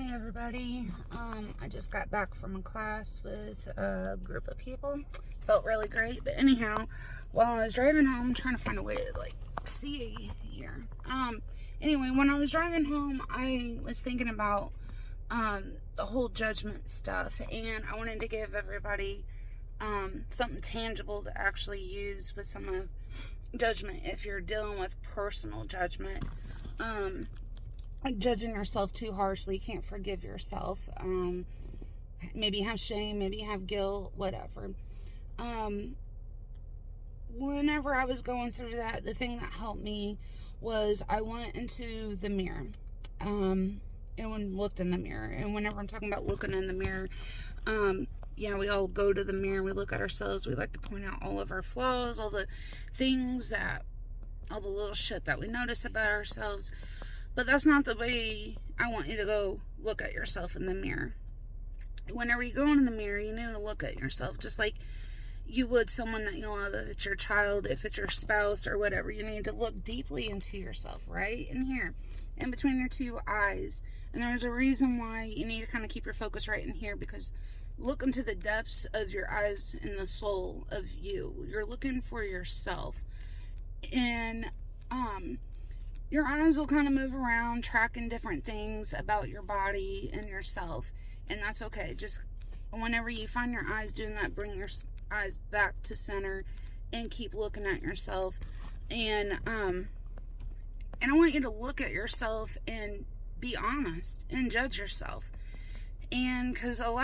Hi everybody. I just got back from a class with a group of people. Felt really great. But anyhow, while I was driving home, trying to find a way to see here. Anyway, when I was driving home, I was thinking about the whole judgment stuff, and I wanted to give everybody something tangible to actually use with some of judgment if you're dealing with personal judgment. Like judging yourself too harshly, you can't forgive yourself. Maybe you have shame, maybe you have guilt, whatever. Whenever I was going through that, the thing that helped me was I went into the mirror. And looked in the mirror. And whenever I'm talking about looking in the mirror, we all go to the mirror and we look at ourselves. We like to point out all of our flaws, all the little shit that we notice about ourselves. But that's not the way I want you to go look at yourself in the mirror. Whenever you go in the mirror, you need to look at yourself just like you would someone that you love. If it's your child, if it's your spouse or whatever, you need to look deeply into yourself, right in here, in between your two eyes. And there's a reason why you need to kind of keep your focus right in here, because look into the depths of your eyes and the soul of you. You're looking for yourself. And your eyes will kind of move around, tracking different things about your body and yourself. And that's okay. Just whenever you find your eyes doing that, bring your eyes back to center and keep looking at yourself. And I want you to look at yourself and be honest and judge yourself. And because a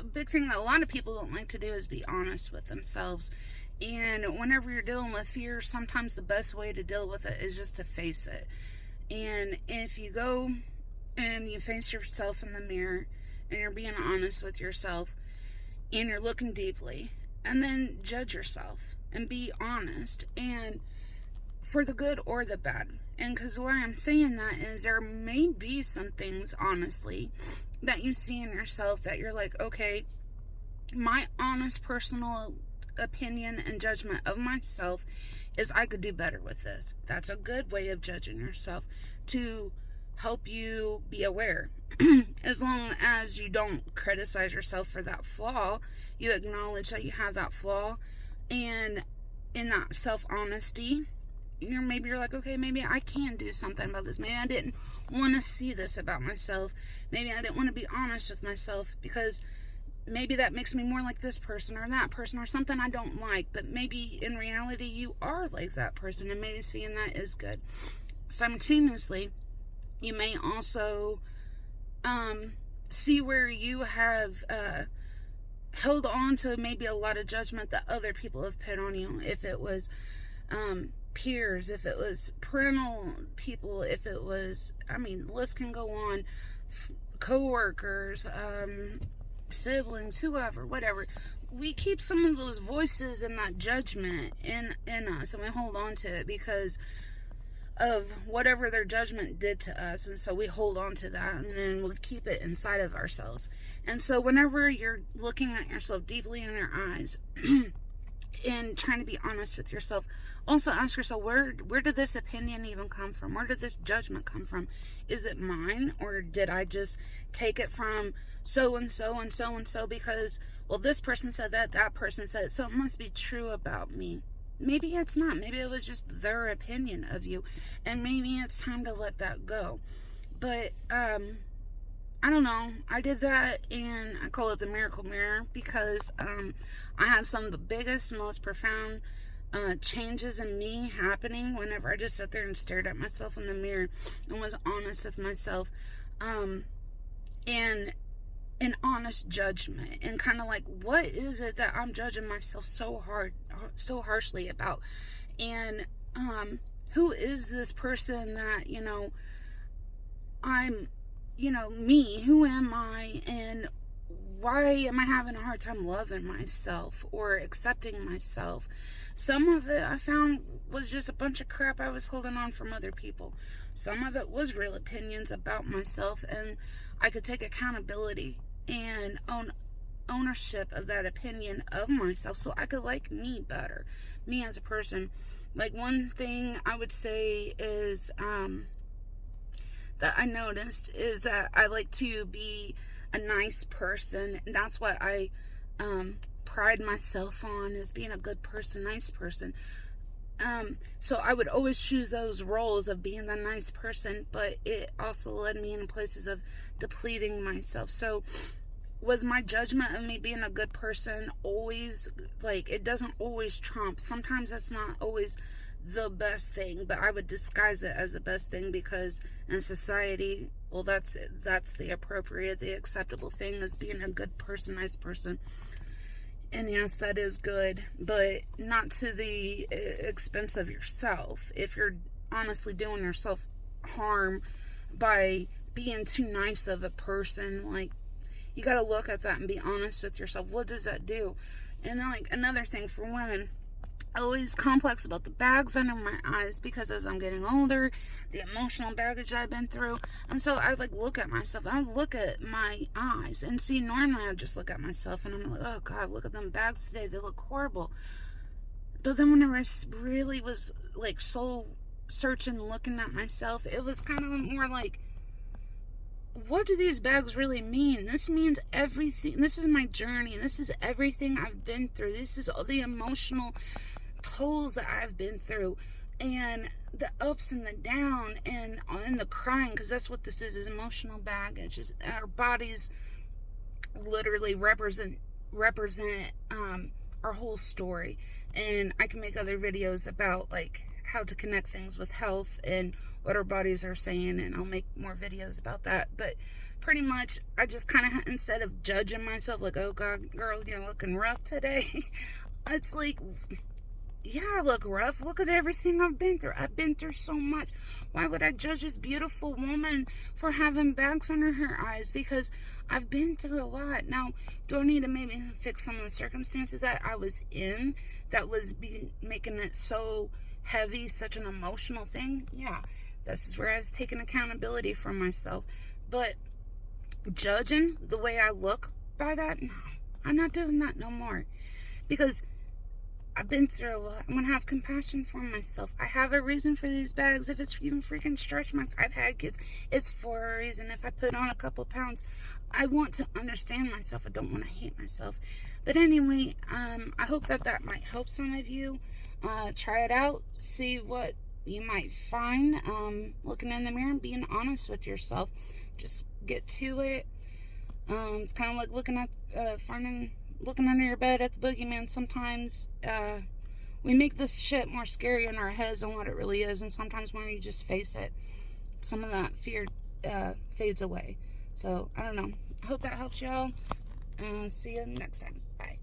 big thing that a lot of people don't like to do is be honest with themselves. And whenever you're dealing with fear, sometimes the best way to deal with it is just to face it. And if you go and you face yourself in the mirror and you're being honest with yourself and you're looking deeply, and then judge yourself and be honest, and for the good or the bad. And because why I'm saying that is there may be some things, honestly, that you see in yourself that you're like, okay, my honest personal opinion and judgment of myself is I could do better with this. That's a good way of judging yourself, to help you be aware. As long as you don't criticize yourself for that flaw, you acknowledge that you have that flaw, and in that self-honesty, maybe you're like, okay, maybe I can do something about this. Maybe I didn't want to see this about myself. Maybe I didn't want to be honest with myself because maybe that makes me more like this person or that person or something I don't like. But maybe in reality you are like that person, and maybe seeing that is good. Simultaneously, you may also see where you have held on to maybe a lot of judgment that other people have put on you. If it was peers, if it was parental people, if it was, the list can go on, co-workers, siblings, whoever, whatever. We keep some of those voices and that judgment in us, and we hold on to it because of whatever their judgment did to us. And so we hold on to that, and then we keep it inside of ourselves. And so whenever you're looking at yourself deeply in your eyes and trying to be honest with yourself, also ask yourself, where did this opinion even come from? Where did this judgment come from? Is it mine, or did I just take it from so and so and so and so because, well, this person said that person said it, so it must be true about me? Maybe it's not. Maybe it was just their opinion of you, and maybe it's time to let that go. But I don't know. I did that, and I call it the miracle mirror because I had some of the biggest, most profound changes in me happening whenever I just sat there and stared at myself in the mirror and was honest with myself, and an honest judgment, and kind of like, what is it that I'm judging myself so harshly about? And who is this person that I'm me, who am I, and why am I having a hard time loving myself or accepting myself? Some of it I found was just a bunch of crap I was holding on from other people. Some of it was real opinions about myself, and I could take accountability and ownership of that opinion of myself so I could like me better, me as a person. Like, one thing I would say is that I noticed is that I like to be a nice person. And that's what I pride myself on, is being a good person, nice person. So I would always choose those roles of being the nice person, but it also led me in places of depleting myself. So was my judgment of me being a good person always, like, it doesn't always trump. Sometimes that's not always the best thing, but I would disguise it as the best thing, because in society, well, that's the appropriate, the acceptable thing, is being a good person, nice person. And yes, that is good, but not to the expense of yourself. If you're honestly doing yourself harm by being too nice of a person, like, you got to look at that and be honest with yourself. What does that do? And then, like, another thing for women, always complex about the bags under my eyes, because as I'm getting older, the emotional baggage I've been through, and so I like look at myself and I look at my eyes and see, normally I just look at myself and I'm like, oh God, look at them bags today, they look horrible. But then whenever I really was like soul searching, looking at myself, it was kind of more like, what do these bags really mean? This means everything. This is my journey. This is everything I've been through. This is all the emotional tolls that I've been through, and the ups and the down, and the crying, because that's what this is emotional baggage. Is our bodies literally represent our whole story. And I can make other videos about like how to connect things with health and what our bodies are saying, and I'll make more videos about that. But pretty much I just kind of, instead of judging myself like, oh God, girl, you're looking rough today, it's like, yeah, I look rough. Look at everything I've been through. I've been through so much. Why would I judge this beautiful woman for having bags under her eyes? Because I've been through a lot. Now, do I need to maybe fix some of the circumstances that I was in that was making it so heavy, such an emotional thing? Yeah, this is where I was taking accountability for myself. But judging the way I look by that, no, I'm not doing that no more. Because I've been through a lot. I'm going to have compassion for myself. I have a reason for these bags. If it's even freaking stretch marks, I've had kids. It's for a reason. If I put on a couple pounds, I want to understand myself. I don't want to hate myself. But anyway, I hope that might help some of you. Try it out. See what you might find. Looking in the mirror and being honest with yourself. Just get to it. It's kind of like looking under your bed at the boogeyman. Sometimes we make this shit more scary in our heads than what it really is, and sometimes when you just face it, some of that fear fades away. So I don't know. I hope that helps y'all. See you next time. Bye.